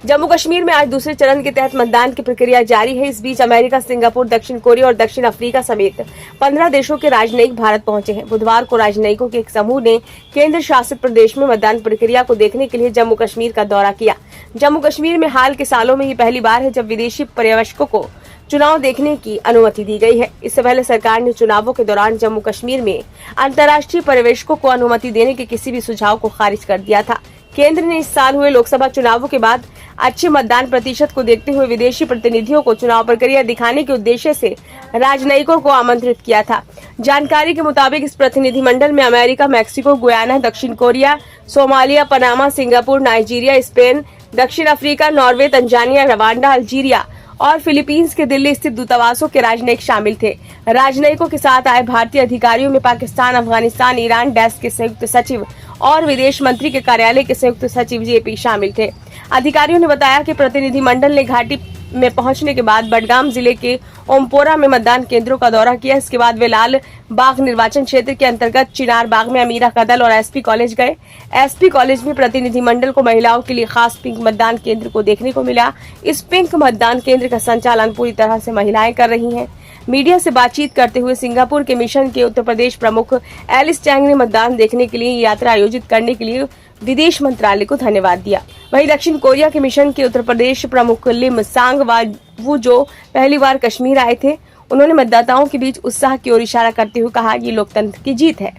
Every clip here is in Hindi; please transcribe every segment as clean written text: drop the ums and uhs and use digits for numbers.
जम्मू कश्मीर में आज दूसरे चरण के तहत मतदान की प्रक्रिया जारी है। इस बीच अमेरिका, सिंगापुर, दक्षिण कोरिया और दक्षिण अफ्रीका समेत 15 देशों के राजनयिक भारत पहुंचे हैं। बुधवार को राजनयिकों के एक समूह ने केंद्र शासित प्रदेश में मतदान प्रक्रिया को देखने के लिए जम्मू कश्मीर का दौरा किया। जम्मू कश्मीर में हाल के सालों में ये पहली बार है जब विदेशी पर्यवेक्षकों को चुनाव देखने की अनुमति दी गई है। इससे पहले सरकार ने चुनावों के दौरान जम्मू कश्मीर में अंतर्राष्ट्रीय पर्यवेक्षकों को अनुमति देने के किसी भी सुझाव को खारिज कर दिया था। केंद्र ने इस साल हुए लोकसभा चुनावों के बाद अच्छे मतदान प्रतिशत को देखते हुए विदेशी प्रतिनिधियों को चुनाव प्रक्रिया दिखाने के उद्देश्य से राजनयिकों को आमंत्रित किया था। जानकारी के मुताबिक इस प्रतिनिधिमंडल में अमेरिका, मैक्सिको, गुयाना, दक्षिण Korea, Somalia, Panama, Singapore, Nigeria, Spain, दक्षिण Africa, Norway, Tanzania, Rwanda, Algeria और फिलीपींस के दिल्ली स्थित दूतावासों के राजनयिक शामिल थे। राजनयिकों के साथ आए भारतीय अधिकारियों में पाकिस्तान, अफगानिस्तान, ईरान डेस्क के संयुक्त सचिव और विदेश मंत्री के कार्यालय के संयुक्त सचिव जेपी शामिल थे। अधिकारियों ने बताया कि प्रतिनिधिमंडल ने घाटी में पहुंचने के बाद बडगाम जिले के ओमपोरा में मतदान केंद्रों का दौरा किया। इसके बाद वे लाल बाग निर्वाचन क्षेत्र के अंतर्गत चिनार बाग में अमीरा कदल और एसपी कॉलेज गए। एसपी कॉलेज में प्रतिनिधिमंडल को महिलाओं के लिए खास पिंक मतदान केंद्र को देखने को मिला। इस पिंक मतदान केंद्र का संचालन पूरी तरह से महिलाएं कर रही हैं। मीडिया से बातचीत करते हुए सिंगापुर के मिशन के उत्तर प्रदेश प्रमुख एलिस चैंग ने मतदान देखने के लिए यात्रा आयोजित करने के लिए विदेश मंत्रालय को धन्यवाद दिया। वहीं दक्षिण कोरिया के मिशन के उत्तर प्रदेश प्रमुख लिम सांग वावू जो पहली बार कश्मीर आए थे, उन्होंने मतदाताओं के बीच उत्साह की ओर इशारा करते हुए कहा, ये लोकतंत्र की जीत है।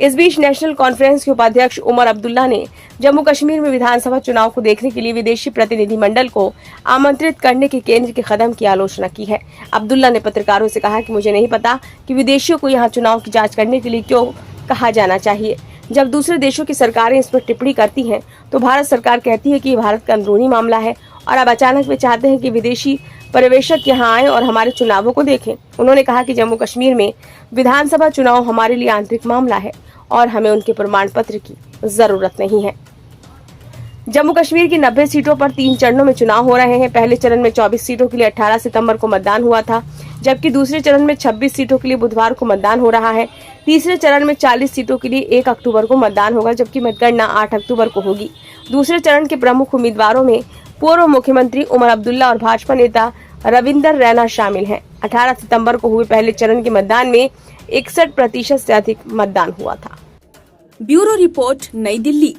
इस बीच नेशनल कॉन्फ्रेंस के उपाध्यक्ष उमर अब्दुल्ला ने जम्मू कश्मीर में विधानसभा चुनाव को देखने के लिए विदेशी प्रतिनिधिमंडल को आमंत्रित करने के केंद्र के कदम की आलोचना की है। अब्दुल्ला ने पत्रकारों से कहा कि मुझे नहीं पता कि विदेशियों को यहाँ चुनाव की जांच करने के लिए क्यों कहा जाना चाहिए। जब दूसरे देशों की सरकारें इस पर टिप्पणी करती हैं तो भारत सरकार कहती है कि ये भारत का अंदरूनी मामला है और अब अचानक वे चाहते हैं कि विदेशी पर्यवेक्षक यहाँ आए और हमारे चुनावों को देखें। उन्होंने कहा कि जम्मू कश्मीर में विधानसभा चुनाव हमारे लिए आंतरिक मामला है और हमें उनके प्रमाण पत्र की जरूरत नहीं है। जम्मू कश्मीर की 90 सीटों पर 3 चरणों में चुनाव हो रहे हैं। पहले चरण में 24 सीटों के लिए 18 सितंबर को मतदान हुआ था, जबकि दूसरे चरण में 26 सीटों के लिए बुधवार को मतदान हो रहा है। तीसरे चरण में 40 सीटों के लिए 1 अक्टूबर को मतदान होगा, जबकि मतगणना 8 अक्टूबर को होगी। दूसरे चरण के प्रमुख उम्मीदवारों में पूर्व मुख्यमंत्री उमर अब्दुल्ला और भाजपा नेता रविंदर रैना शामिल हैं। 18 सितंबर को हुए पहले चरण के मतदान में 61% से अधिक मतदान हुआ था। ब्यूरो रिपोर्ट, नई दिल्ली।